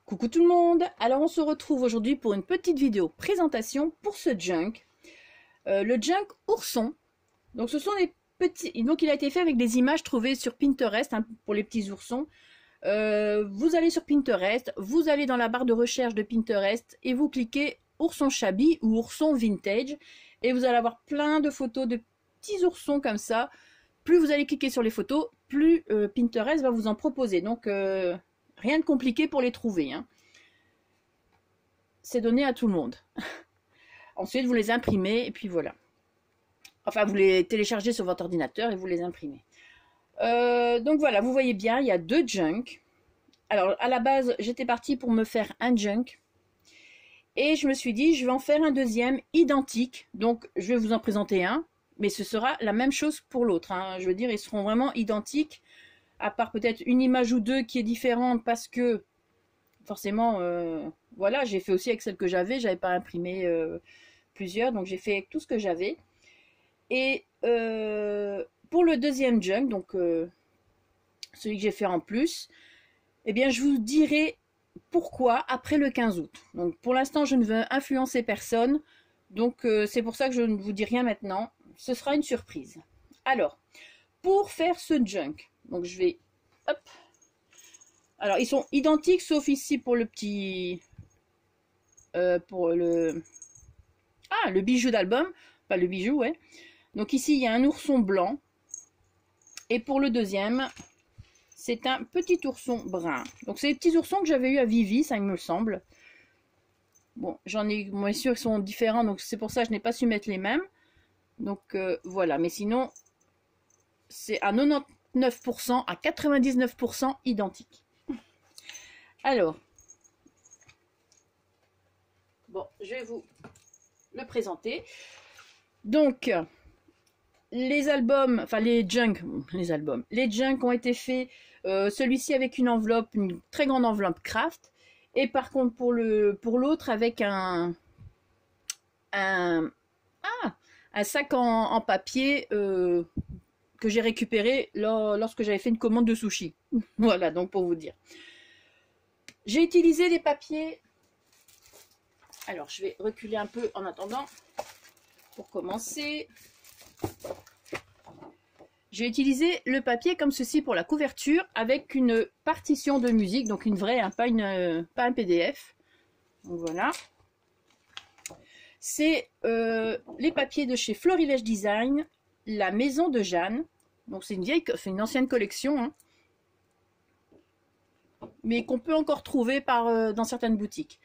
Coucou tout le monde, alors on se retrouve aujourd'hui pour une petite vidéo présentation pour ce junk. Le junk ourson, donc ce sont des petits, donc il a été fait avec des images trouvées sur Pinterest hein, pour les petits oursons. Vous allez sur Pinterest, vous allez dans la barre de recherche de Pinterest et vous cliquez ourson shabby ou ourson vintage et vous allez avoir plein de photos de petits oursons comme ça. Plus vous allez cliquer sur les photos, plus Pinterest va vous en proposer. Donc rien de compliqué pour les trouver. Hein. C'est donné à tout le monde. Ensuite, vous les imprimez et puis voilà. Enfin, vous les téléchargez sur votre ordinateur et vous les imprimez. Donc voilà, vous voyez bien, il y a deux junk. Alors, à la base, j'étais partie pour me faire un junk. Et je me suis dit, je vais en faire un deuxième identique. Donc, je vais vous en présenter un. Mais ce sera la même chose pour l'autre. Hein. Je veux dire, ils seront vraiment identiques. À part peut-être une image ou deux qui est différente parce que forcément, voilà, j'ai fait aussi avec celle que j'avais pas imprimé plusieurs, donc j'ai fait avec tout ce que j'avais. Et pour le deuxième junk, donc celui que j'ai fait en plus, eh bien je vous dirai pourquoi après le 15 août. Donc pour l'instant, je ne veux influencer personne, donc c'est pour ça que je ne vous dis rien maintenant. Ce sera une surprise. Alors, pour faire ce junk, donc je vais, hop. Alors ils sont identiques sauf ici pour le petit, pour le bijou d'album, pas le bijou, ouais. Donc ici il y a un ourson blanc et pour le deuxième c'est un petit ourson brun. Donc c'est les petits oursons que j'avais eu à Vivi, ça il me semble. Bon, j'en ai, bien sûr, ils sont différents, donc c'est pour ça que je n'ai pas su mettre les mêmes. Donc voilà, mais sinon c'est à 99% à 99% identique. Alors, bon, je vais vous le présenter. Donc, les albums, enfin les junk ont été faits, celui-ci avec une enveloppe, une très grande enveloppe craft, et par contre pour l'autre avec un sac en papier que j'ai récupéré lorsque j'avais fait une commande de sushi. Voilà, donc pour vous dire. J'ai utilisé des papiers. Alors, je vais reculer un peu en attendant. Pour commencer, j'ai utilisé le papier comme ceci pour la couverture avec une partition de musique, donc une vraie, hein, pas un PDF. Donc voilà. C'est les papiers de chez Florilège Design, la maison de Jeanne. Donc c'est une ancienne collection, hein, mais qu'on peut encore trouver dans certaines boutiques.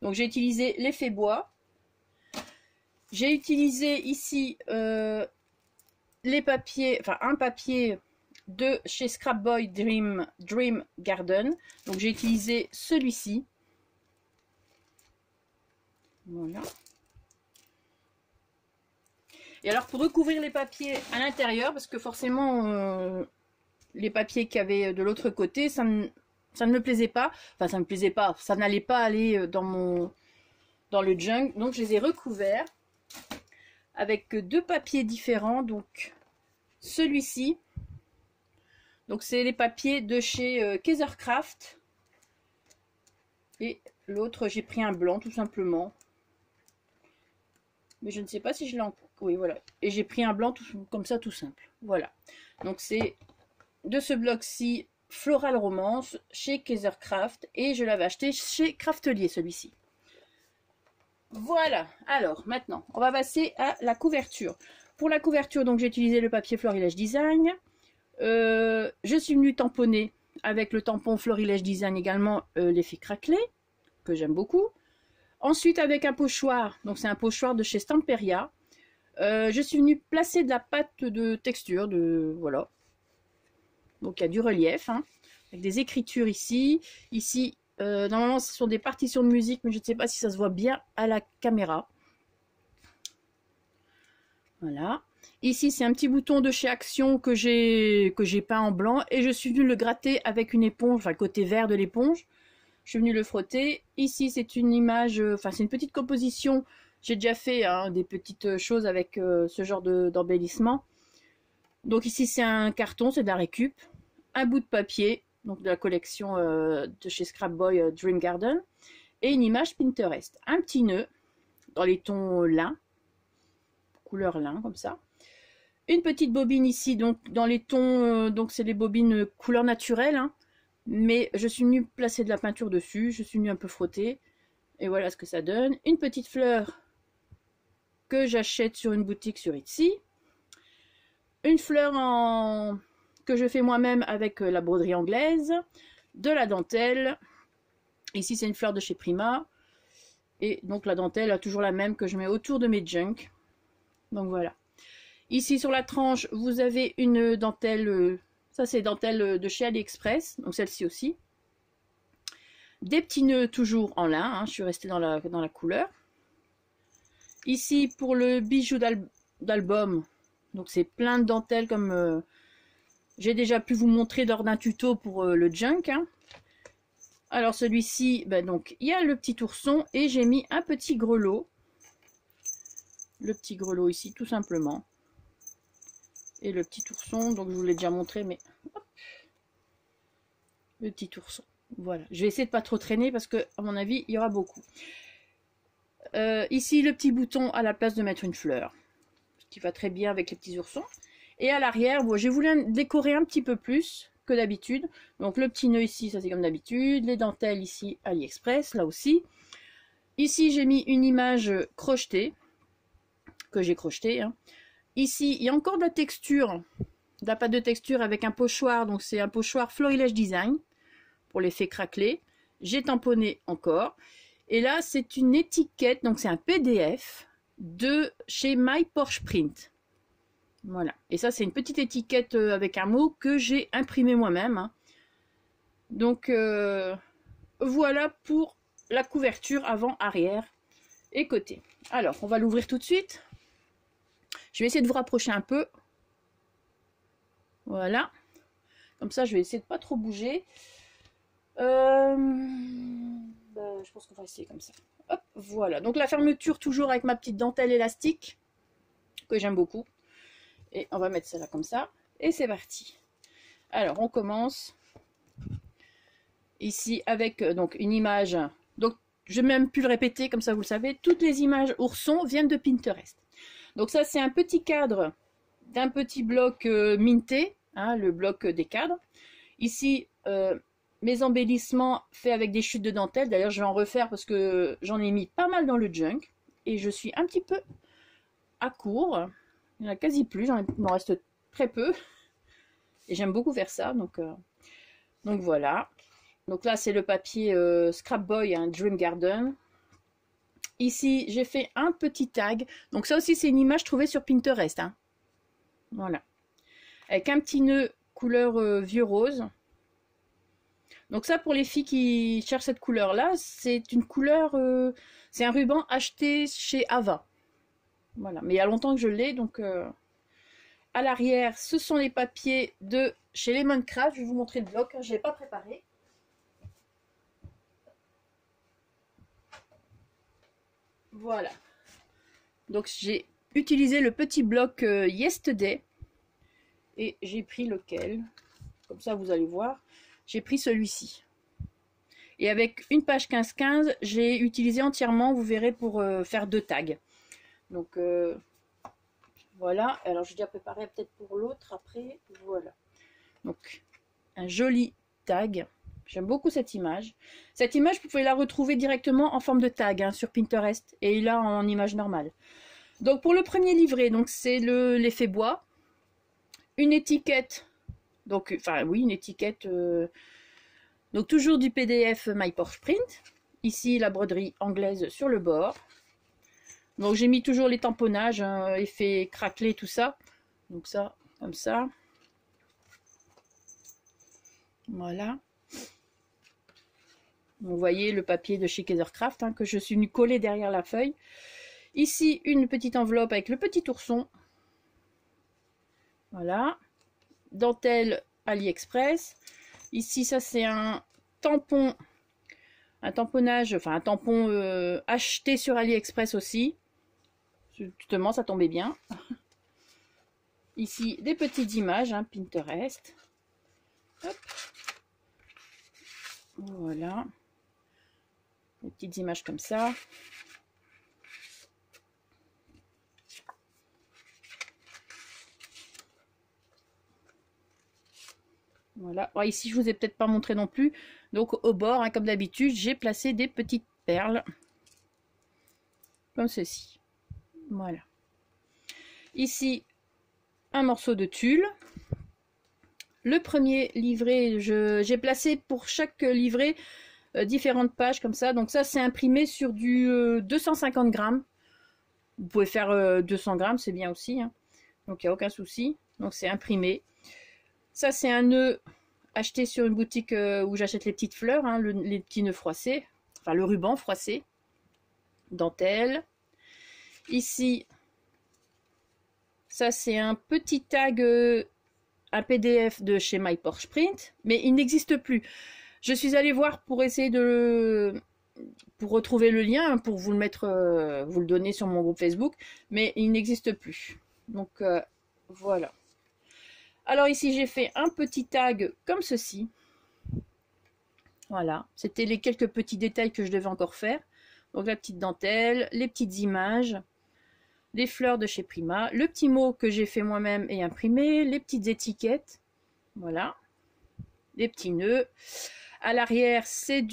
Donc j'ai utilisé l'effet bois. J'ai utilisé ici les papiers, enfin un papier de chez Scrapboy Dream Garden. Donc j'ai utilisé celui-ci. Voilà. Et alors pour recouvrir les papiers à l'intérieur, parce que forcément les papiers qu'il y avait de l'autre côté, ça ne me plaisait pas. Enfin ça ne me plaisait pas, ça n'allait pas aller dans le junk. Donc je les ai recouverts avec deux papiers différents. Donc celui-ci, donc c'est les papiers de chez Kaisercraft. Et l'autre j'ai pris un blanc tout simplement. Mais je ne sais pas si je l'ai en... Oui, voilà. Et j'ai pris un blanc comme ça, tout simple. Voilà. Donc, c'est de ce bloc-ci, Floral Romance, chez Kaisercraft. Et je l'avais acheté chez Craftelier, celui-ci. Voilà. Alors, maintenant, on va passer à la couverture. Pour la couverture, donc, j'ai utilisé le papier Florilège Design. Je suis venue tamponner avec le tampon Florilège Design également l'effet craquelé, que j'aime beaucoup. Ensuite, avec un pochoir, donc c'est un pochoir de chez Stamperia, je suis venue placer de la pâte de texture, voilà. Donc il y a du relief, hein, avec des écritures ici. Ici, normalement, ce sont des partitions de musique, mais je ne sais pas si ça se voit bien à la caméra. Voilà. Ici, c'est un petit bouton de chez Action que j'ai peint en blanc, et je suis venue le gratter avec une éponge, enfin le côté vert de l'éponge. Je suis venue le frotter. Ici, c'est une image, enfin, c'est une petite composition. J'ai déjà fait hein, des petites choses avec ce genre d'embellissement. Donc ici, c'est un carton, c'est de la récup. Un bout de papier donc de la collection de chez Scrap Boy Dream Garden, et une image Pinterest. Un petit nœud dans les tons lin, couleur lin comme ça. Une petite bobine ici, donc dans les tons, donc c'est les bobines couleur naturelle, hein, mais je suis venue placer de la peinture dessus, je suis venue un peu frotter, et voilà ce que ça donne. Une petite fleur que j'achète sur une boutique sur Etsy. Une fleur que je fais moi-même avec la broderie anglaise, de la dentelle. Ici c'est une fleur de chez Prima, et donc la dentelle a toujours la même que je mets autour de mes junk. Donc voilà. Ici sur la tranche, vous avez une dentelle, ça c'est dentelle de chez AliExpress, donc celle-ci aussi. Des petits nœuds toujours en lin, hein, je suis restée dans la couleur. Ici pour le bijou d'album, donc c'est plein de dentelles comme j'ai déjà pu vous montrer lors d'un tuto pour le junk. Hein. Alors celui-ci, ben donc il y a le petit ourson et j'ai mis un petit grelot. Le petit grelot ici tout simplement. Et le petit ourson, donc je vous l'ai déjà montré, mais hop, le petit ourson. Voilà, je vais essayer de pas trop traîner parce que à mon avis il y aura beaucoup. Ici le petit bouton à la place de mettre une fleur, ce qui va très bien avec les petits oursons. Et à l'arrière, bon, j'ai voulu décorer un petit peu plus que d'habitude. Donc le petit nœud ici, ça c'est comme d'habitude. Les dentelles ici, AliExpress, là aussi. Ici j'ai mis une image crochetée, que j'ai crochetée. Hein. Ici, il y a encore de la texture, de la pâte de texture avec un pochoir. Donc, c'est un pochoir Florilège Design pour l'effet craquelé. J'ai tamponné encore. Et là, c'est une étiquette, donc c'est un PDF de chez My Porsche Print. Voilà. Et ça, c'est une petite étiquette avec un mot que j'ai imprimé moi-même. Hein. Donc, voilà pour la couverture avant, arrière et côté. Alors, on va l'ouvrir tout de suite. Je vais essayer de vous rapprocher un peu. Voilà. Comme ça, je vais essayer de pas trop bouger. Je pense qu'on va essayer comme ça. Hop, voilà. Donc la fermeture toujours avec ma petite dentelle élastique que j'aime beaucoup. Et on va mettre ça là comme ça. Et c'est parti. Alors, on commence. Ici avec donc une image. Donc, je vais même plus le répéter, comme ça vous le savez. Toutes les images oursons viennent de Pinterest. Donc ça, c'est un petit cadre d'un petit bloc minté, hein, le bloc des cadres. Ici, mes embellissements faits avec des chutes de dentelle. D'ailleurs, je vais en refaire parce que j'en ai mis pas mal dans le junk. Et je suis un petit peu à court. Il n'y en a quasi plus, il m'en reste très peu. Et j'aime beaucoup faire ça. Donc voilà. Donc là, c'est le papier Scrap Boy, hein, Dream Garden. Ici, j'ai fait un petit tag. Donc ça aussi, c'est une image trouvée sur Pinterest. Hein. Voilà. Avec un petit nœud couleur vieux rose. Donc ça, pour les filles qui cherchent cette couleur-là, c'est une couleur... c'est un ruban acheté chez Ava. Voilà. Mais il y a longtemps que je l'ai. Donc à l'arrière, ce sont les papiers de chez Lemon Craft. Je vais vous montrer le bloc. Hein, je ne l'ai pas préparé. Voilà. Donc j'ai utilisé le petit bloc Yesterday. Et j'ai pris lequel? Comme ça vous allez voir. J'ai pris celui-ci. Et avec une page 15-15, j'ai utilisé entièrement, vous verrez, pour faire 2 tags. Donc voilà. Alors j'ai déjà préparé peut-être pour l'autre après. Voilà. Donc un joli tag. J'aime beaucoup cette image. Cette image, vous pouvez la retrouver directement en forme de tag hein, sur Pinterest. Et là, en image normale. Donc, pour le premier livret, donc c'est l'effet bois. Une étiquette. Donc, enfin, oui, une étiquette. Donc, toujours du PDF My Porsche Print. Ici, la broderie anglaise sur le bord. Donc, j'ai mis toujours les tamponnages, hein, effet craquelé, tout ça. Donc, ça, comme ça. Voilà. Vous voyez le papier de chez Kaisercraft hein, que je suis venue coller derrière la feuille. Ici, une petite enveloppe avec le petit ourson. Voilà. Dentelle AliExpress. Ici, ça c'est un tampon, un tamponnage, enfin un tampon acheté sur AliExpress aussi. Justement, ça tombait bien. Ici, des petites images, hein, Pinterest. Hop. Voilà. Des petites images comme ça. Voilà. Alors ici, je vous ai peut-être pas montré non plus. Donc au bord, hein, comme d'habitude, j'ai placé des petites perles. Comme ceci. Voilà. Ici, un morceau de tulle. Le premier livret, j'ai placé pour chaque livret différentes pages comme ça. Donc ça, c'est imprimé sur du 250 grammes. Vous pouvez faire 200 grammes, c'est bien aussi. Hein. Donc il n'y a aucun souci. Donc c'est imprimé. Ça, c'est un nœud acheté sur une boutique où j'achète les petites fleurs, hein, les petits nœuds froissés. Enfin, le ruban froissé. Dentelle. Ici, ça, c'est un petit tag, un PDF de chez My Porsche Print. Mais il n'existe plus. Je suis allée voir pour essayer pour retrouver le lien, pour vous le mettre, vous le donner sur mon groupe Facebook, mais il n'existe plus. Donc voilà. Alors ici j'ai fait un petit tag comme ceci. Voilà, c'était les quelques petits détails que je devais encore faire. Donc la petite dentelle, les petites images, les fleurs de chez Prima, le petit mot que j'ai fait moi-même et imprimé, les petites étiquettes. Voilà, les petits nœuds. À l'arrière, c'est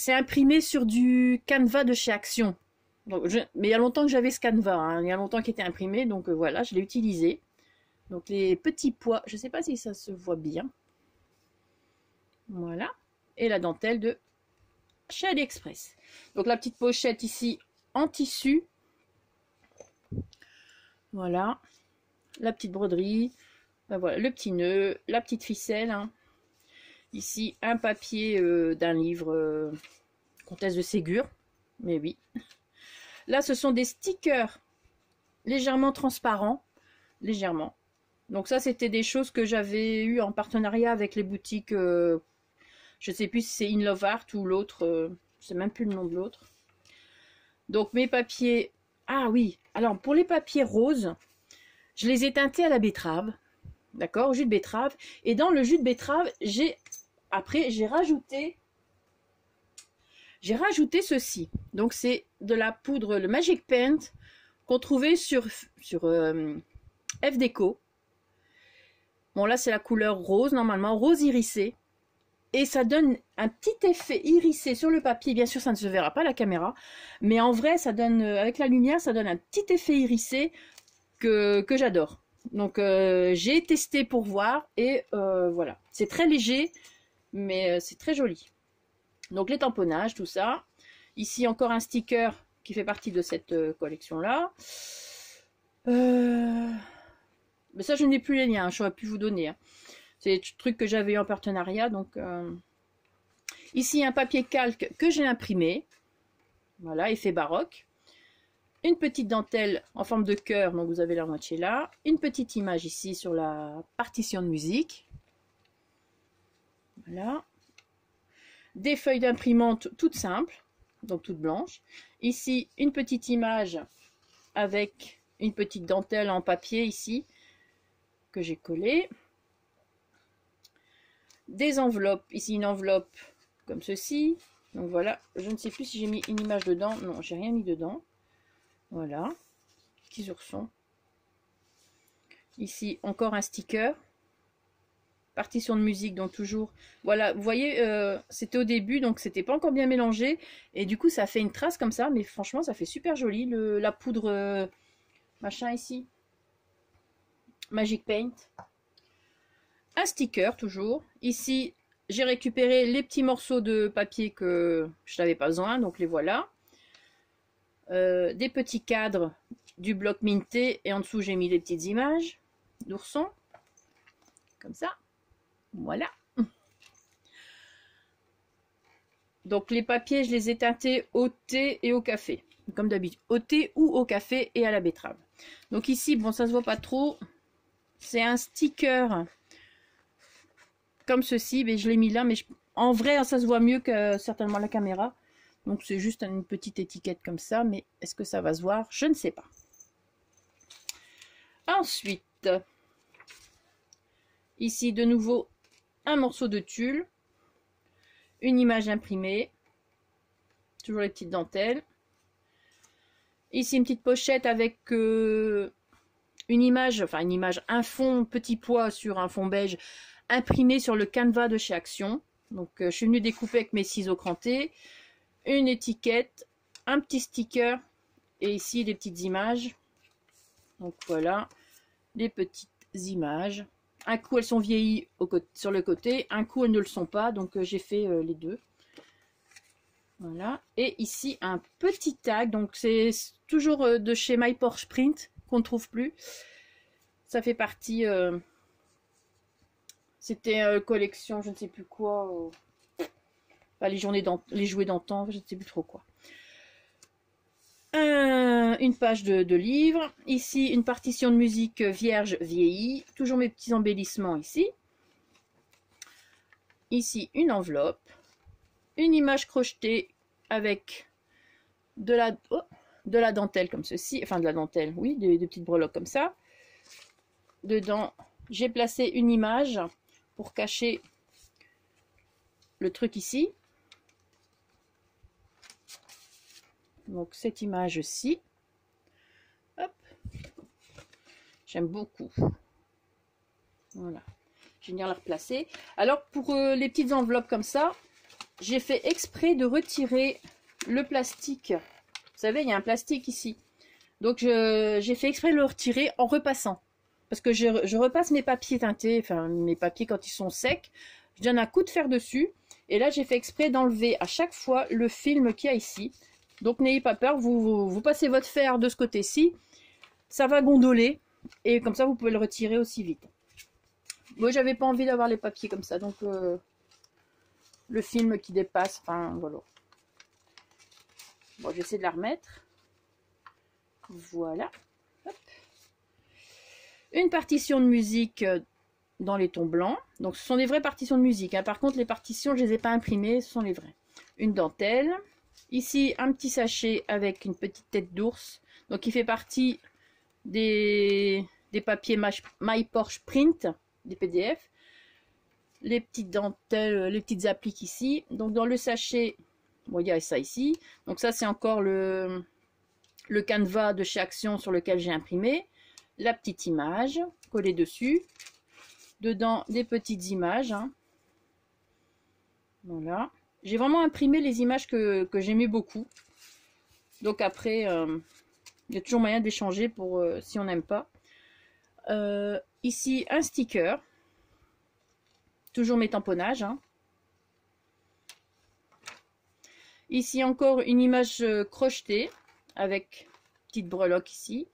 imprimé sur du Canva de chez Action. Donc, mais il y a longtemps que j'avais ce Canva, hein. Il y a longtemps qu'il était imprimé, donc voilà, je l'ai utilisé. Donc les petits pois, je ne sais pas si ça se voit bien. Voilà. Et la dentelle de chez AliExpress. Donc la petite pochette ici en tissu. Voilà. La petite broderie. Ben voilà, le petit nœud, la petite ficelle. Hein. Ici, un papier d'un livre Comtesse de Ségur. Mais oui. Là, ce sont des stickers légèrement transparents. Légèrement. Donc ça, c'était des choses que j'avais eu en partenariat avec les boutiques. Je ne sais plus si c'est In Love Art ou l'autre. Je ne sais même plus le nom de l'autre. Donc mes papiers. Ah oui. Alors pour les papiers roses, je les ai teintés à la betterave. D'accord, au jus de betterave. Et dans le jus de betterave, j'ai rajouté ceci. Donc c'est de la poudre, le Magic Paint qu'on trouvait sur F-Déco. Bon là c'est la couleur rose normalement, rose irisé. Et ça donne un petit effet irisé sur le papier. Bien sûr ça ne se verra pas à la caméra. Mais en vrai ça donne, avec la lumière, ça donne un petit effet irisé que j'adore. Donc j'ai testé pour voir et voilà. C'est très léger mais c'est très joli. Donc les tamponnages, tout ça. Ici encore un sticker qui fait partie de cette collection là. Mais ça je n'ai plus les liens, j'aurais pu vous donner. Hein. C'est des trucs que j'avais eu en partenariat. Donc ici un papier calque que j'ai imprimé. Voilà, effet baroque. Une petite dentelle en forme de cœur, donc vous avez la moitié là. Une petite image ici sur la partition de musique. Voilà. Des feuilles d'imprimante toutes simples, donc toutes blanches. Ici, une petite image avec une petite dentelle en papier ici, que j'ai collée. Des enveloppes, ici une enveloppe comme ceci. Donc voilà, je ne sais plus si j'ai mis une image dedans. Non, j'ai rien mis dedans. Voilà, petits oursons. Ici, encore un sticker. Partition de musique, donc toujours. Voilà, vous voyez, c'était au début, donc c'était pas encore bien mélangé. Et du coup, ça fait une trace comme ça, mais franchement, ça fait super joli. La poudre, machin ici. Magic Paint. Un sticker, toujours. Ici, j'ai récupéré les petits morceaux de papier que je n'avais pas besoin, donc les voilà. Des petits cadres du bloc minté, et en dessous, j'ai mis des petites images d'oursons. Comme ça. Voilà. Donc les papiers, je les ai teintés au thé et au café. Comme d'habitude. Au thé ou au café et à la betterave. Donc ici, bon, ça se voit pas trop. C'est un sticker comme ceci. Mais je l'ai mis là. Mais en vrai, ça se voit mieux que certainement la caméra. Donc c'est juste une petite étiquette comme ça. Mais est-ce que ça va se voir? Je ne sais pas. Ensuite, ici de nouveau, un morceau de tulle, une image imprimée, toujours les petites dentelles. Ici, une petite pochette avec une image, un fond petit pois sur un fond beige imprimé sur le canevas de chez Action. Donc, je suis venue découper avec mes ciseaux crantés, une étiquette, un petit sticker et ici des petites images. Donc voilà, les petites images. Un coup, elles sont vieillies sur le côté, un coup, elles ne le sont pas. Donc, j'ai fait les deux. Voilà. Et ici, un petit tag. Donc, c'est toujours de chez My Porsche Print qu'on ne trouve plus. Ça fait partie... c'était collection, je ne sais plus quoi. Enfin, les jouets d'antan, je ne sais plus trop quoi. Une page de livre. Ici, une partition de musique vierge vieillie. Toujours mes petits embellissements ici. Ici, une enveloppe. Une image crochetée avec de la dentelle comme ceci. Enfin, de la dentelle, oui, des petites breloques comme ça. Dedans, j'ai placé une image pour cacher le truc ici. Donc, cette image-ci. Hop. J'aime beaucoup. Voilà. Je vais venir la replacer. Alors, pour les petites enveloppes comme ça, j'ai fait exprès de retirer le plastique. Vous savez, il y a un plastique ici. Donc, j'ai fait exprès de le retirer en repassant. Parce que je repasse mes papiers teintés, enfin, mes papiers quand ils sont secs. Je donne un coup de fer dessus. Et là, j'ai fait exprès d'enlever à chaque fois le film qu'il y a ici. Donc, n'ayez pas peur. Vous passez votre fer de ce côté-ci. Ça va gondoler. Et comme ça, vous pouvez le retirer aussi vite. Moi, j'avais pas envie d'avoir les papiers comme ça. Donc, le film qui dépasse. Enfin, voilà. Bon, j'essaie de la remettre. Voilà. Hop. Une partition de musique dans les tons blancs. Donc, ce sont des vraies partitions de musique. Hein. Par contre, les partitions, je ne les ai pas imprimées. Ce sont les vraies. Une dentelle. Ici, un petit sachet avec une petite tête d'ours. Donc, il fait partie des papiers My Porsche Print, des PDF. Les petites dentelles, les petites appliques ici. Donc, dans le sachet, bon, il y a ça ici. Donc, ça, c'est encore le canevas de chez Action sur lequel j'ai imprimé. La petite image collée dessus. Dedans, des petites images. Hein. Voilà. J'ai vraiment imprimé les images que j'aimais beaucoup. Donc après, il y a toujours moyen d'échanger pour si on n'aime pas. Ici, un sticker. Toujours mes tamponnages. Hein. Ici, encore une image crochetée avec petite breloque ici.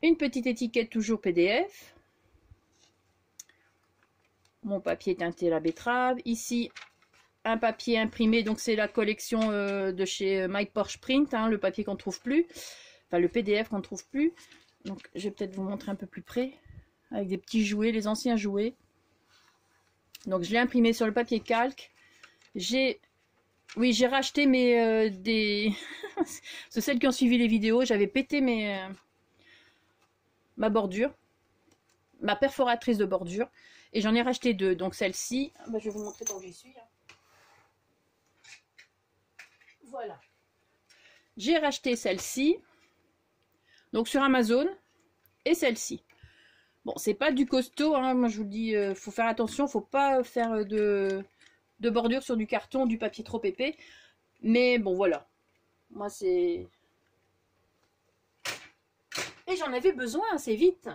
Une petite étiquette toujours PDF. Mon papier teinté à la betterave. Ici, un papier imprimé. Donc, c'est la collection de chez My Porsche Print. Hein, le papier qu'on ne trouve plus. Enfin, le PDF qu'on ne trouve plus. Donc, je vais peut-être vous montrer un peu plus près. Avec des petits jouets, les anciens jouets. Donc, je l'ai imprimé sur le papier calque. J'ai racheté mes... C'est celles qui ont suivi les vidéos. J'avais pété ma bordure, ma perforatrice de bordure, et j'en ai racheté deux. Donc celle-ci, je vais vous montrer tant que j'y suis. Voilà. J'ai racheté celle-ci, donc sur Amazon, et celle-ci. Bon, c'est pas du costaud, hein. Moi je vous le dis, faut faire attention, faut pas faire de bordure sur du carton, du papier trop épais. Mais bon, voilà. Moi c'est... Et j'en avais besoin assez vite.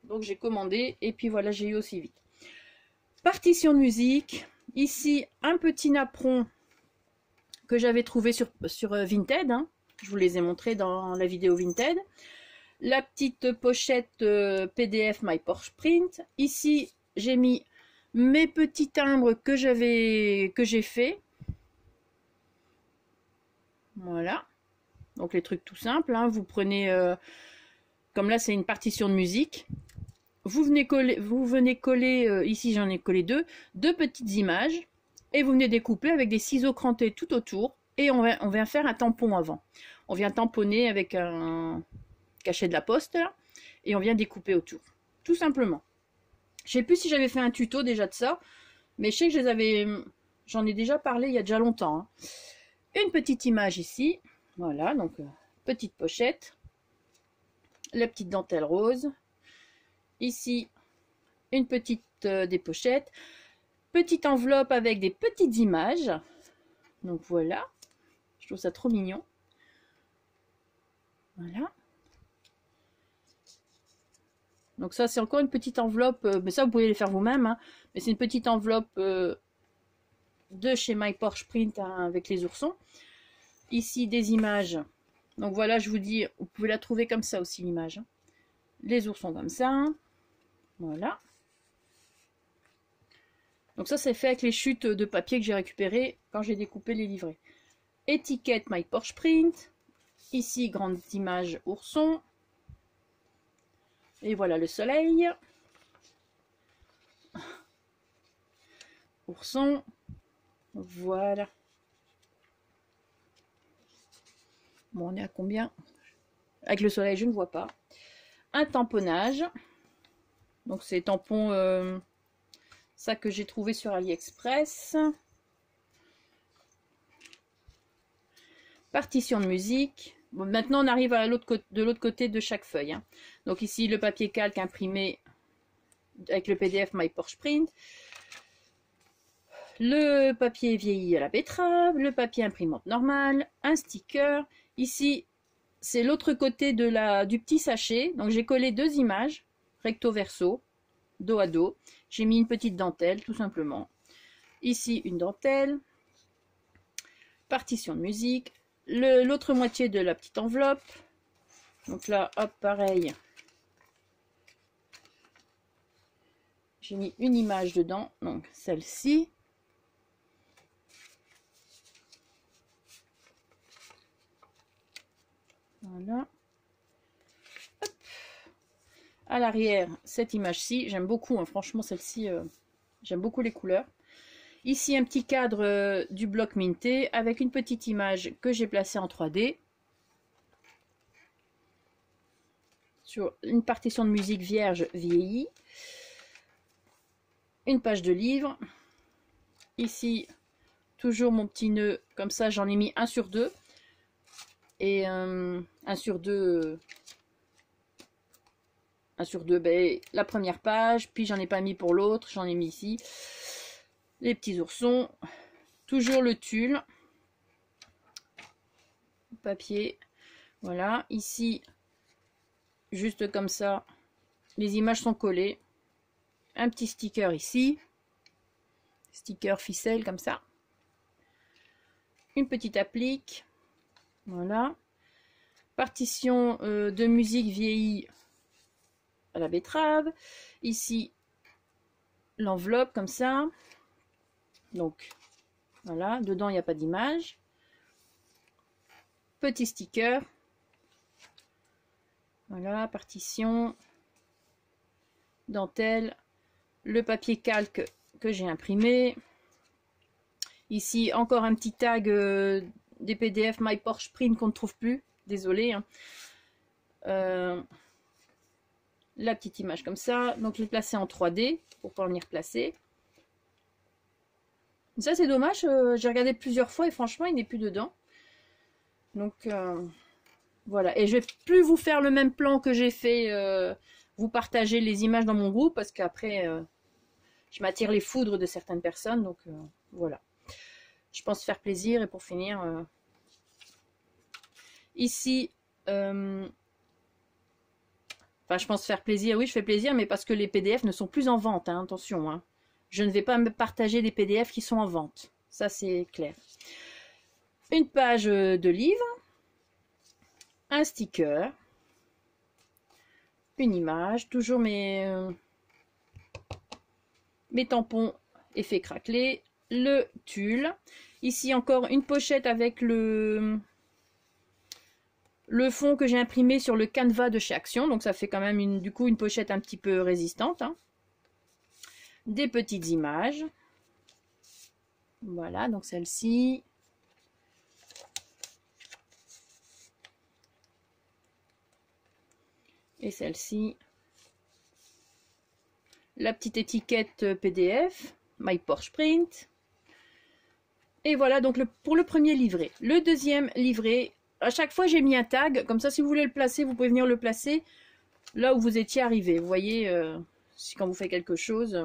Donc j'ai commandé et puis voilà, j'ai eu aussi vite. Partition de musique. Ici, un petit napperon que j'avais trouvé sur Vinted. Hein. Je vous les ai montrés dans la vidéo Vinted. La petite pochette PDF My Porsche Print. Ici, j'ai mis mes petits timbres que j'ai fait. Voilà. Donc les trucs tout simples, hein. Vous prenez, comme là c'est une partition de musique, vous venez coller, ici j'en ai collé deux petites images, et vous venez découper avec des ciseaux crantés tout autour, et on vient faire un tampon avant. On vient tamponner avec un cachet de la poste, là, et on vient découper autour, tout simplement. Je sais plus si j'avais fait un tuto déjà de ça, mais je sais que j'en ai déjà parlé il y a déjà longtemps. Hein. Une petite image ici, voilà, donc petite pochette, la petite dentelle rose, ici une petite des pochettes, petite enveloppe avec des petites images, donc voilà, je trouve ça trop mignon, voilà. Donc ça c'est encore une petite enveloppe, mais ça vous pouvez les faire vous-même, hein, mais c'est une petite enveloppe de chez My Porsche Print hein, avec les oursons. Ici des images, donc voilà je vous dis, vous pouvez la trouver comme ça aussi l'image. Hein. Les oursons comme ça, voilà. Donc ça c'est fait avec les chutes de papier que j'ai récupérées quand j'ai découpé les livrets. Étiquette My Porsche Print, ici grande image ourson. Et voilà le soleil. Ourson. Voilà. Bon, on est à combien? Avec le soleil, je ne vois pas. Un tamponnage. Donc, c'est tampons, ça que j'ai trouvé sur AliExpress. Partition de musique. Bon, maintenant, on arrive à de l'autre côté de chaque feuille. Hein. Donc, ici, le papier calque imprimé avec le PDF My Porsche Print. Le papier vieilli à la betterave, le papier imprimante normal, un sticker. Ici, c'est l'autre côté du petit sachet. Donc, j'ai collé deux images, recto verso, dos à dos. J'ai mis une petite dentelle, tout simplement. Ici, une dentelle. Partition de musique. L'autre moitié de la petite enveloppe. Donc là, hop, pareil. J'ai mis une image dedans, donc celle-ci. Voilà. Hop. À l'arrière, cette image-ci, j'aime beaucoup, hein, franchement, celle-ci, j'aime beaucoup les couleurs. Ici, un petit cadre du bloc minté avec une petite image que j'ai placée en 3D. Sur une partition de musique vierge vieillie. Une page de livre. Ici, toujours mon petit nœud, comme ça, j'en ai mis un sur deux. Et un sur deux, ben, la première page, puis j'en ai pas mis pour l'autre, j'en ai mis ici. Les petits oursons, toujours le tulle, papier, voilà, ici, juste comme ça, les images sont collées. Un petit sticker ici, sticker ficelle comme ça. Une petite applique, voilà. Partition de musique vieillie à la betterave. Ici, l'enveloppe comme ça. Donc, voilà, dedans, il n'y a pas d'image. Petit sticker. Voilà, partition. Dentelle. Le papier calque que j'ai imprimé. Ici, encore un petit tag des PDF My Porsche Print qu'on ne trouve plus. Désolé. Hein. La petite image comme ça. Donc, je l'ai placé en 3D pour pas venir placer. Ça, c'est dommage. J'ai regardé plusieurs fois et franchement, il n'est plus dedans. Donc, voilà. Et je vais plus vous faire le même plan que j'ai fait. Vous partager les images dans mon groupe parce qu'après, je m'attire les foudres de certaines personnes. Donc, voilà. Je pense faire plaisir. Et pour finir, ici, enfin, je pense faire plaisir. Oui, je fais plaisir, mais parce que les PDF ne sont plus en vente. Hein, attention. Hein. Je ne vais pas me partager des PDF qui sont en vente. Ça, c'est clair. Une page de livre. Un sticker. Une image. Toujours mes tampons effet craquelé. Le tulle. Ici, encore une pochette avec le fond que j'ai imprimé sur le canevas de chez Action. Donc, ça fait quand même du coup une pochette un petit peu résistante. Hein. Des petites images. Voilà, donc celle-ci. Et celle-ci. la petite étiquette PDF, My Porsche Print. Et voilà donc pour le premier livret. Le deuxième livret, à chaque fois j'ai mis un tag, comme ça si vous voulez le placer, vous pouvez venir le placer là où vous étiez arrivé. Vous voyez, quand vous faites quelque chose,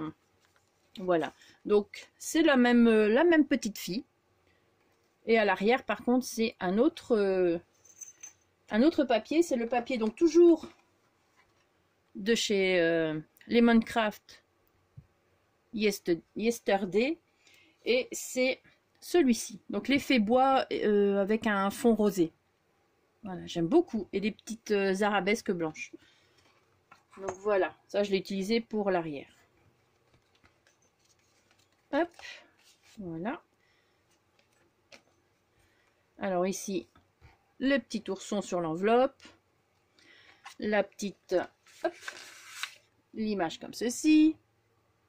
voilà. Donc c'est la même petite fille. Et à l'arrière par contre c'est un autre papier, c'est le papier donc toujours de chez Lemoncraft Yesterday. Et c'est celui-ci. Donc l'effet bois avec un fond rosé. Voilà, j'aime beaucoup. Et des petites arabesques blanches. Donc voilà, ça je l'ai utilisé pour l'arrière. Hop, voilà. Alors ici, le petit ourson sur l'enveloppe. La petite, hop, l'image comme ceci.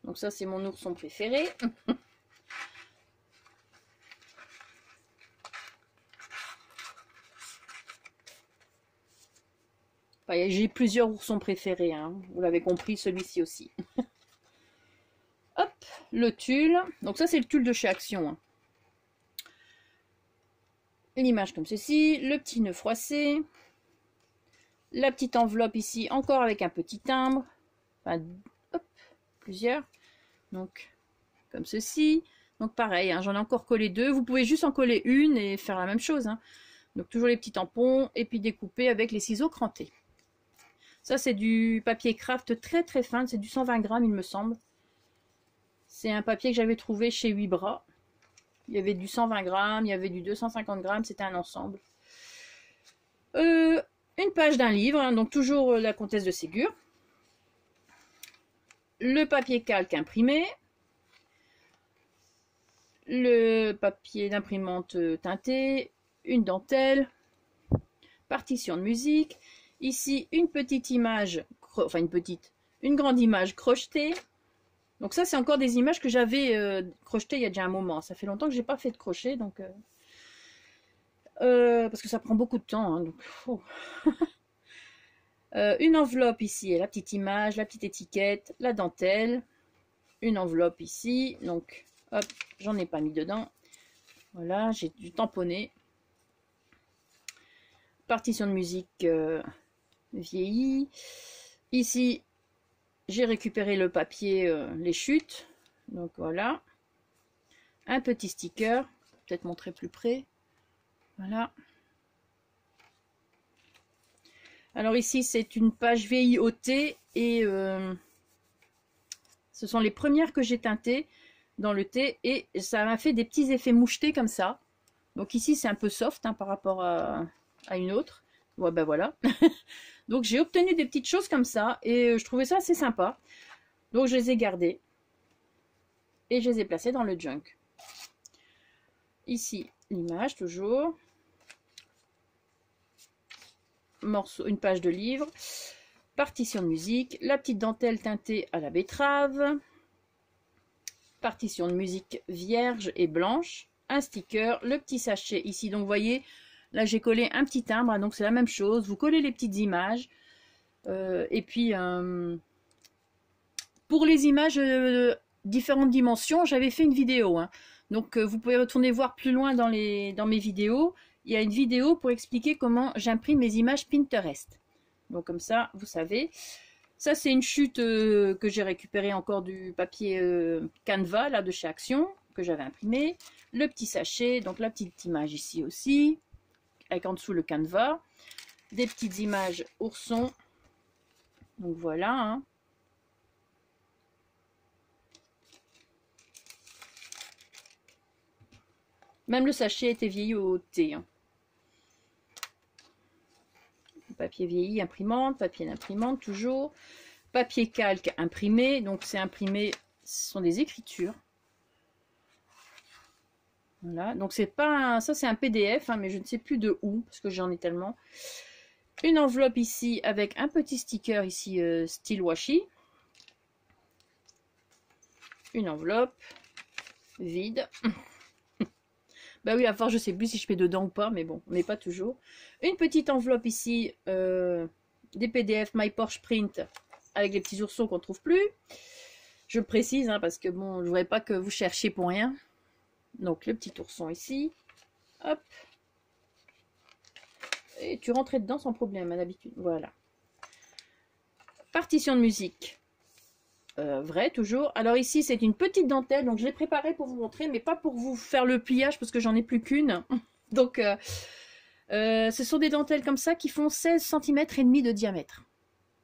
Donc ça c'est mon ourson préféré. Enfin, j'ai plusieurs oursons préférés, hein. Vous l'avez compris, celui-ci aussi. Hop, le tulle. Donc ça c'est le tulle de chez Action, hein. L'image comme ceci, le petit nœud froissé. La petite enveloppe ici, encore avec un petit timbre. Enfin, hop, plusieurs. Donc, comme ceci. Donc pareil, hein, j'en ai encore collé deux. Vous pouvez juste en coller une et faire la même chose, hein. Donc toujours les petits tampons et puis découper avec les ciseaux crantés. Ça c'est du papier craft très très fin, c'est du 120 grammes il me semble. C'est un papier que j'avais trouvé chez 8 bras. Il y avait du 120 grammes, il y avait du 250 grammes, c'était un ensemble. Une page d'un livre, hein, donc toujours la Comtesse de Ségur. Le papier calque imprimé. Le papier d'imprimante teinté. Une dentelle. Partition de musique. Ici, une petite image, enfin une grande image crochetée. Donc ça, c'est encore des images que j'avais crochetées il y a déjà un moment. Ça fait longtemps que j'ai pas fait de crochet, donc parce que ça prend beaucoup de temps. Hein, donc, oh. Une enveloppe ici et la petite image, la petite étiquette, la dentelle. Une enveloppe ici, donc hop, j'en ai pas mis dedans. Voilà, j'ai du tamponné. Partition de musique vieillie. Ici, j'ai récupéré le papier, les chutes. Donc voilà. Un petit sticker. Peut-être montrer plus près. Voilà. Alors ici, c'est une page vieillie au thé. Et ce sont les premières que j'ai teintées dans le thé. Et ça m'a fait des petits effets mouchetés comme ça. Donc ici, c'est un peu soft, hein, par rapport à une autre. Ouais, ben voilà. Donc j'ai obtenu des petites choses comme ça et je trouvais ça assez sympa. Donc je les ai gardées et je les ai placées dans le junk. Ici, l'image toujours. Morceau, une page de livre. Partition de musique. La petite dentelle teintée à la betterave. Partition de musique vierge et blanche. Un sticker. Le petit sachet ici. Donc vous voyez... Là, j'ai collé un petit timbre, donc c'est la même chose. Vous collez les petites images. Et puis, pour les images différentes dimensions, j'avais fait une vidéo. Hein. Donc, vous pouvez retourner voir plus loin dans mes vidéos. Il y a une vidéo pour expliquer comment j'imprime mes images Pinterest. Donc, comme ça, vous savez. Ça, c'est une chute que j'ai récupérée encore du papier Canva, là, de chez Action, que j'avais imprimé. Le petit sachet, donc la petite image ici aussi. Avec en dessous le canevas, des petites images oursons. Donc voilà. Hein. Même le sachet était vieilli au thé. Hein. Papier vieilli, imprimante, papier d'imprimante toujours. Papier calque imprimé. Donc c'est imprimé, ce sont des écritures. Voilà, donc c'est pas ça c'est un PDF, hein, mais je ne sais plus de où, parce que j'en ai tellement. Une enveloppe ici avec un petit sticker ici, style washi. Une enveloppe vide. Bah oui, à force je sais plus si je fais dedans ou pas, mais bon, on n'est pas toujours. Une petite enveloppe ici, des PDF My Porsche Print, avec les petits oursons qu'on ne trouve plus. Je le précise, hein, parce que bon, je ne voudrais pas que vous cherchiez pour rien. Donc, le petit ourson ici. Hop. Et tu rentrais dedans sans problème, à l'habitude. Voilà. Partition de musique. Vrai, toujours. Alors ici, c'est une petite dentelle. Donc, je l'ai préparée pour vous montrer, mais pas pour vous faire le pliage, parce que j'en ai plus qu'une. Donc, ce sont des dentelles comme ça qui font 16 cm et demi de diamètre.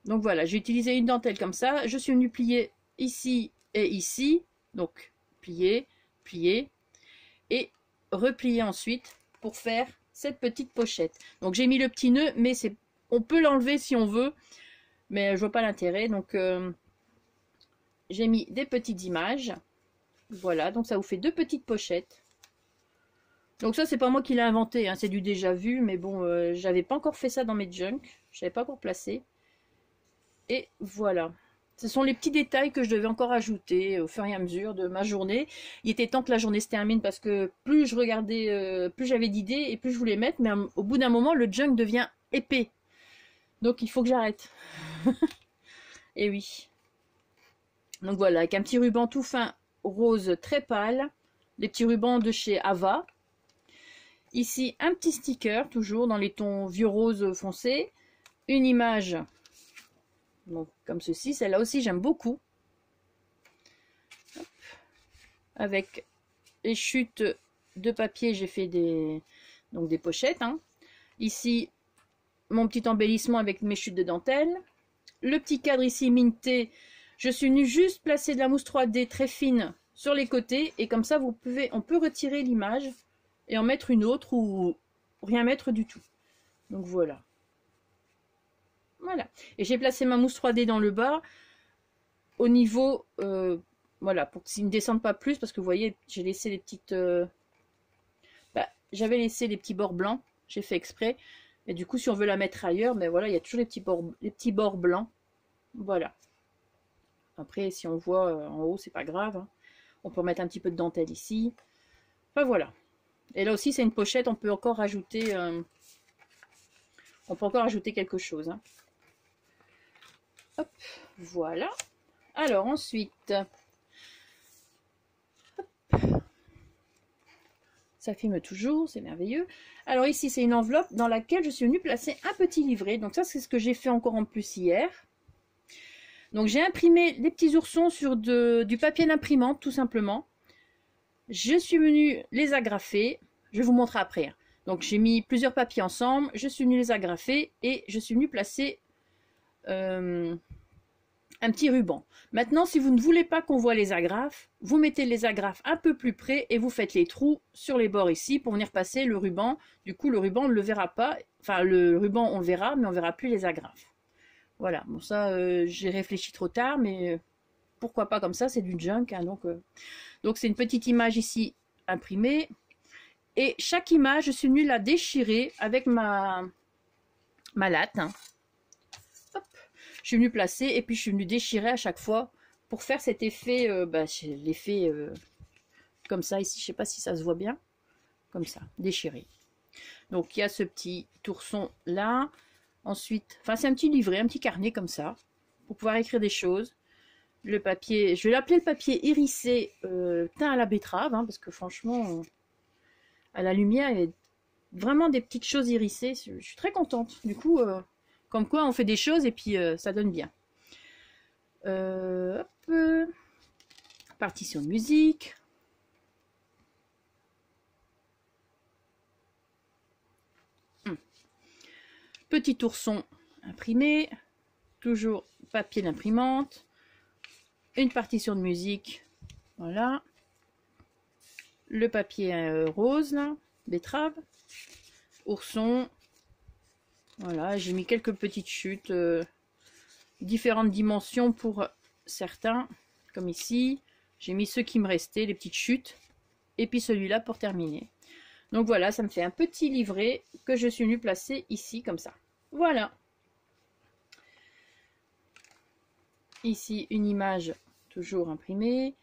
Donc, voilà. J'ai utilisé une dentelle comme ça. Je suis venue plier ici et ici. Donc, plier, plier. Et replier ensuite pour faire cette petite pochette. Donc j'ai mis le petit nœud, mais on peut l'enlever si on veut, mais je vois pas l'intérêt. Donc j'ai mis des petites images. Voilà, donc ça vous fait deux petites pochettes. Donc ça, c'est pas moi qui l'ai inventé, hein, c'est du déjà vu, mais bon, j'avais pas encore fait ça dans mes junk, je n'avais pas encore placé. Et voilà. Ce sont les petits détails que je devais encore ajouter au fur et à mesure de ma journée. Il était temps que la journée se termine parce que plus je regardais, plus j'avais d'idées et plus je voulais mettre. Mais au bout d'un moment, le junk devient épais. Donc il faut que j'arrête. Et oui. Donc voilà, avec un petit ruban tout fin rose très pâle. Les petits rubans de chez Ava. Ici, un petit sticker, toujours dans les tons vieux rose foncé. Une image. Donc, comme ceci, celle-là aussi j'aime beaucoup. Hop. Avec les chutes de papier, j'ai fait des pochettes. Hein. Ici, mon petit embellissement avec mes chutes de dentelle. Le petit cadre ici minté. Je suis venue juste placer de la mousse 3D très fine sur les côtés. Et comme ça, on peut retirer l'image et en mettre une autre ou rien mettre du tout. Donc voilà. Voilà. Et j'ai placé ma mousse 3D dans le bas au niveau, voilà, pour qu'ils ne descendent pas plus, parce que vous voyez, j'ai laissé les petites... j'avais laissé les petits bords blancs, j'ai fait exprès. Et du coup, si on veut la mettre ailleurs, mais voilà, il y a toujours les petits bords blancs. Voilà. Après, si on voit en haut, c'est pas grave. Hein. On peut mettre un petit peu de dentelle ici. Enfin, voilà. Et là aussi, c'est une pochette, on peut encore rajouter... quelque chose. Hein. Hop, voilà. Alors ensuite, hop, ça filme toujours, c'est merveilleux. Alors ici, c'est une enveloppe dans laquelle je suis venue placer un petit livret. Donc ça, c'est ce que j'ai fait encore en plus hier. Donc j'ai imprimé les petits oursons sur du papier d'imprimante, tout simplement. Je suis venue les agrafer. Je vais vous montrer après. Hein. Donc j'ai mis plusieurs papiers ensemble. Je suis venue les agrafer et je suis venue placer... un petit ruban. Maintenant, si vous ne voulez pas qu'on voit les agrafes, vous mettez les agrafes un peu plus près et vous faites les trous sur les bords ici pour venir passer le ruban. Du coup, le ruban, on ne le verra pas. Enfin, le ruban, on le verra, mais on ne verra plus les agrafes. Voilà. Bon, ça, j'ai réfléchi trop tard, mais pourquoi pas comme ça, c'est du junk. Hein, donc, c'est une petite image ici imprimée. Et chaque image, je suis venue la déchirer avec ma latte. Hein. Je suis venue placer et puis je suis venue déchirer à chaque fois pour faire cet effet, l'effet comme ça ici, je ne sais pas si ça se voit bien, comme ça, déchiré. Donc il y a ce petit ourson là, ensuite, enfin c'est un petit livret, un petit carnet comme ça, pour pouvoir écrire des choses. Le papier, je vais l'appeler le papier irisé teint à la betterave, hein, parce que franchement, à la lumière, il y a vraiment des petites choses irisées, je suis très contente, du coup... Comme quoi, on fait des choses et puis ça donne bien. Hop. Partition de musique. Petit ourson imprimé. Toujours papier d'imprimante. Une partition de musique. Voilà. Le papier rose, là. Betterave. Ourson. Voilà, j'ai mis quelques petites chutes, différentes dimensions pour certains, comme ici. J'ai mis ceux qui me restaient, les petites chutes, et puis celui-là pour terminer. Donc voilà, ça me fait un petit livret que je suis venue placer ici, comme ça. Voilà. Ici, une image toujours imprimée.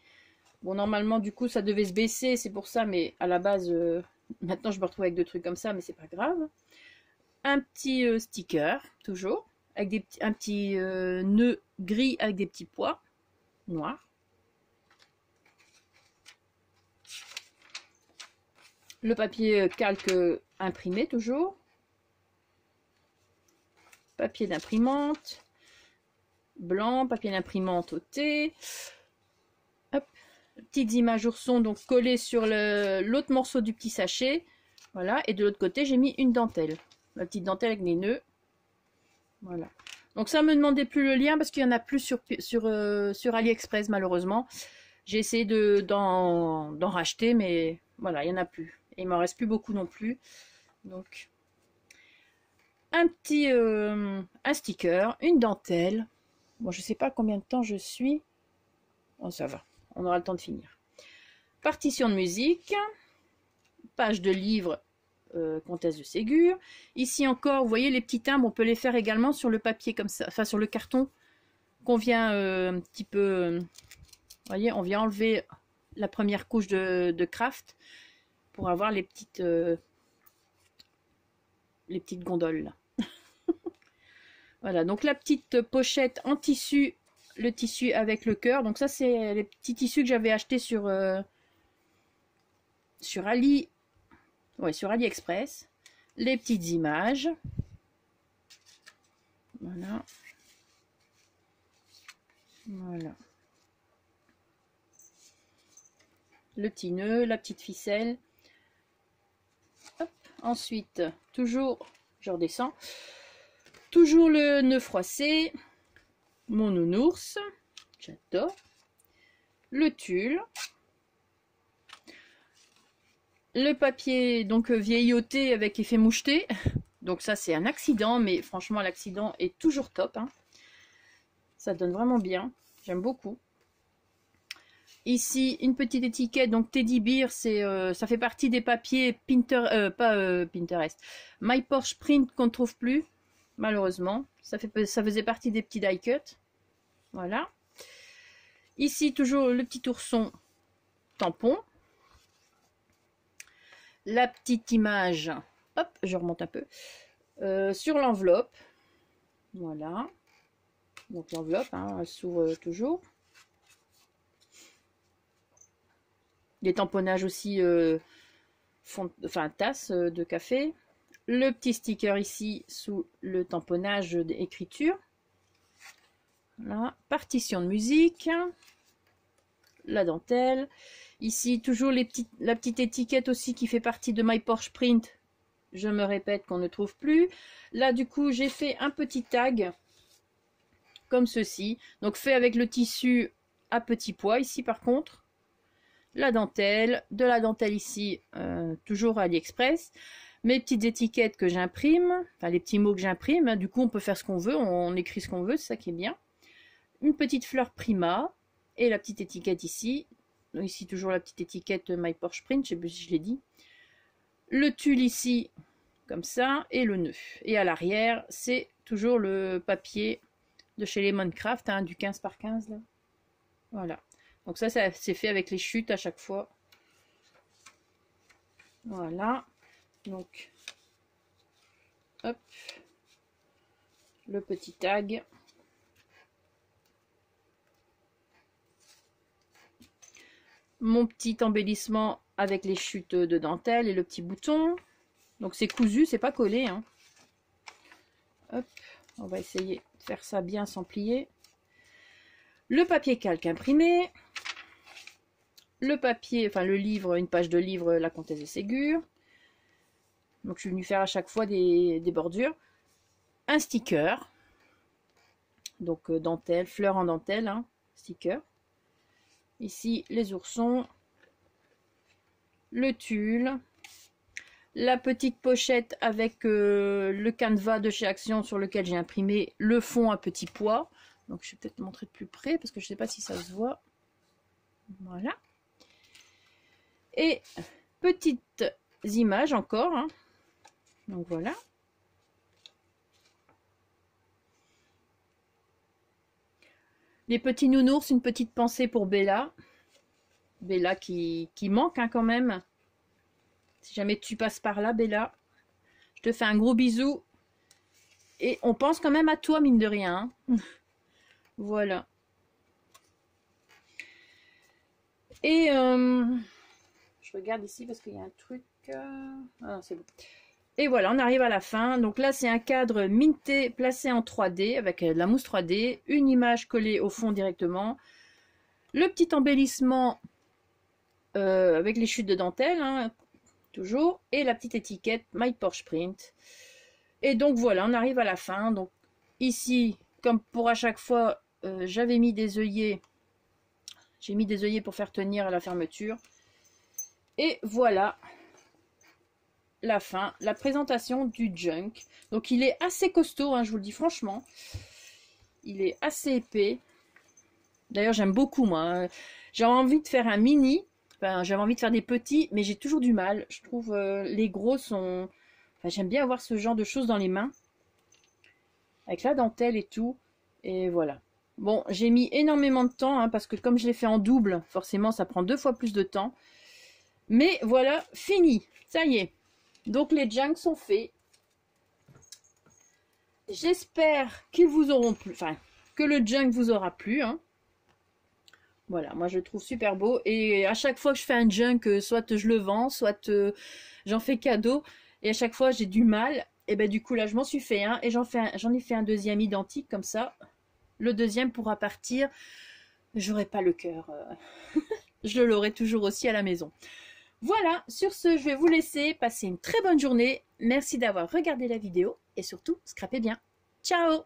Bon, normalement, du coup, ça devait se baisser, c'est pour ça, mais à la base, maintenant, je me retrouve avec deux trucs comme ça, mais c'est pas grave. Un petit sticker, toujours, avec un petit nœud gris avec des petits pois noirs. Le papier calque imprimé toujours. Papier d'imprimante. Blanc, papier d'imprimante au thé. Hop. Petites images oursons donc collées sur l'autre morceau du petit sachet. Voilà. Et de l'autre côté, j'ai mis une dentelle. La petite dentelle avec les nœuds. Voilà. Donc ça, me demandez plus le lien parce qu'il n'y en a plus sur AliExpress malheureusement. J'ai essayé d'en racheter, mais voilà, il n'y en a plus. Et il m'en reste plus beaucoup non plus. Donc, un sticker, une dentelle. Bon, je ne sais pas combien de temps je suis. Oh, ça va, on aura le temps de finir. Partition de musique. Page de livre Comtesse de Ségur. Ici encore, vous voyez les petits timbres, on peut les faire également sur le papier comme ça, enfin sur le carton qu'on vient un petit peu, vous voyez, on vient enlever la première couche de craft pour avoir les petites gondoles là. Voilà, donc la petite pochette en tissu, le tissu avec le cœur. Donc ça c'est les petits tissus que j'avais achetés sur AliExpress. Les petites images. Voilà. Voilà. Le petit nœud, la petite ficelle. Hop. Ensuite, toujours, je redescends. Toujours le nœud froissé. Mon nounours. J'adore. Le tulle. Le papier donc vieilloté avec effet moucheté. Donc ça c'est un accident, mais franchement l'accident est toujours top. Hein. Ça donne vraiment bien. J'aime beaucoup. Ici une petite étiquette. Donc Teddy Bear, ça fait partie des papiers Pinterest. My Porsche Print qu'on ne trouve plus. Malheureusement. Ça faisait partie des petits die cut. Voilà. Ici toujours le petit ourson tampon. La petite image, hop, je remonte un peu, sur l'enveloppe. Voilà. Donc l'enveloppe, hein, elle s'ouvre toujours. Les tamponnages aussi, tasse de café. Le petit sticker ici sous le tamponnage d'écriture. Voilà. Partition de musique. La dentelle. Ici, toujours la petite étiquette aussi qui fait partie de My Porsche Print. Je me répète qu'on ne trouve plus. Là, du coup, j'ai fait un petit tag comme ceci. Donc, fait avec le tissu à petit pois ici, par contre. La dentelle. De la dentelle ici, toujours à AliExpress. Mes petites étiquettes que j'imprime. Enfin, les petits mots que j'imprime. Du coup, on peut faire ce qu'on veut. On écrit ce qu'on veut. C'est ça qui est bien. Une petite fleur Prima. Et la petite étiquette ici. Ici, toujours la petite étiquette My Porsche Print, je ne sais plus si je l'ai dit. Le tulle ici, comme ça, et le nœud. Et à l'arrière, c'est toujours le papier de chez Lemoncraft, hein, du 15 par 15, là. Voilà. Donc ça c'est fait avec les chutes à chaque fois. Voilà. Donc, hop. Le petit tag. Mon petit embellissement avec les chutes de dentelle et le petit bouton. Donc c'est cousu, c'est pas collé. Hein. Hop, on va essayer de faire ça bien sans plier. Le papier calque imprimé. Le papier, enfin le livre, une page de livre La Comtesse de Ségur. Donc je suis venue faire à chaque fois des bordures. Un sticker. Donc dentelle, fleur en dentelle, hein, sticker. Ici, les oursons, le tulle, la petite pochette avec le canevas de chez Action sur lequel j'ai imprimé le fond à petits pois. Donc, je vais peut-être montrer de plus près parce que je ne sais pas si ça se voit. Voilà. Et petites images encore. Hein. Donc, voilà. Les petits nounours, une petite pensée pour Bella. Bella qui manque hein, quand même. Si jamais tu passes par là, Bella, je te fais un gros bisou. Et on pense quand même à toi, mine de rien. Hein. Voilà. Et je regarde ici parce qu'il y a un truc. Ah, c'est bon. Et voilà, on arrive à la fin. Donc là, c'est un cadre minté placé en 3D avec de la mousse 3D, une image collée au fond directement, le petit embellissement avec les chutes de dentelle, hein, toujours, et la petite étiquette My Porsche Print. Et donc voilà, on arrive à la fin. Donc ici, comme pour à chaque fois, j'avais mis des œillets. J'ai mis des œillets pour faire tenir à la fermeture. Et voilà la fin, la présentation du Junk. Donc il est assez costaud, hein, je vous le dis franchement. Il est assez épais. D'ailleurs j'aime beaucoup moi. J'avais envie de faire un mini. Enfin, j'avais envie de faire des petits, mais j'ai toujours du mal. Je trouve les gros sont... Enfin, j'aime bien avoir ce genre de choses dans les mains. Avec la dentelle et tout. Et voilà. Bon, j'ai mis énormément de temps, hein, parce que comme je l'ai fait en double, forcément ça prend 2 fois plus de temps. Mais voilà, fini. Ça y est. Donc les junks sont faits. J'espère qu'ils vous auront plu. Enfin, que le junk vous aura plu. Hein. Voilà, moi je le trouve super beau. Et à chaque fois que je fais un junk, soit je le vends, soit j'en fais cadeau. Et à chaque fois j'ai du mal. Et ben du coup là je m'en suis fait un. Et j'en ai fait un deuxième identique comme ça. Le deuxième pourra partir. J'aurai pas le cœur. Je l'aurai toujours aussi à la maison. Voilà, sur ce, je vais vous laisser passer une très bonne journée. Merci d'avoir regardé la vidéo et surtout, scrapez bien. Ciao!